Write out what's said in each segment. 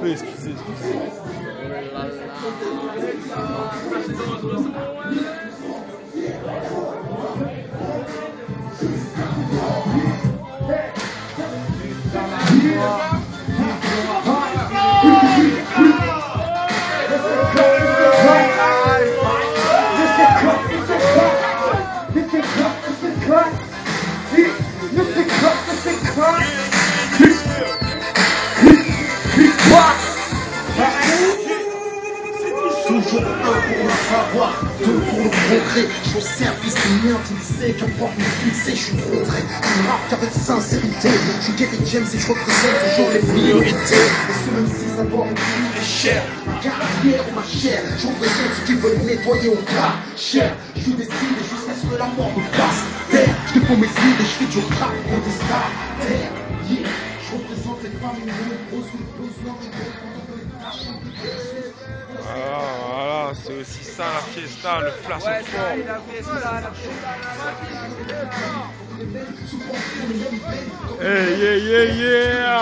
Excusez. Toujours un pour le savoir, deux pour le progrès. Je suis au service des miens, tu le sais, qu'importe me fixer, je suis trop vrai. Je rappe qu'avec sincérité, je suis Gary James et je représente toujours les priorités. Et ce même si ça doit me coûter cher, ma carrière ou ma chair, je représente ceux qui veulent nettoyer au cas cher. Je suis décidé jusqu'à ce que la mort me passe terre. Je défends mes idées, je fais du rap pour des stars. Terre, yeah. Je représente les familles nombreuses ou les besoins de Voilà, c'est aussi ça la fiesta, le flash est fort. Hey, yeah, yeah, yeah.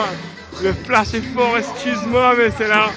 Le flash est fort, excuse-moi, mais c'est là.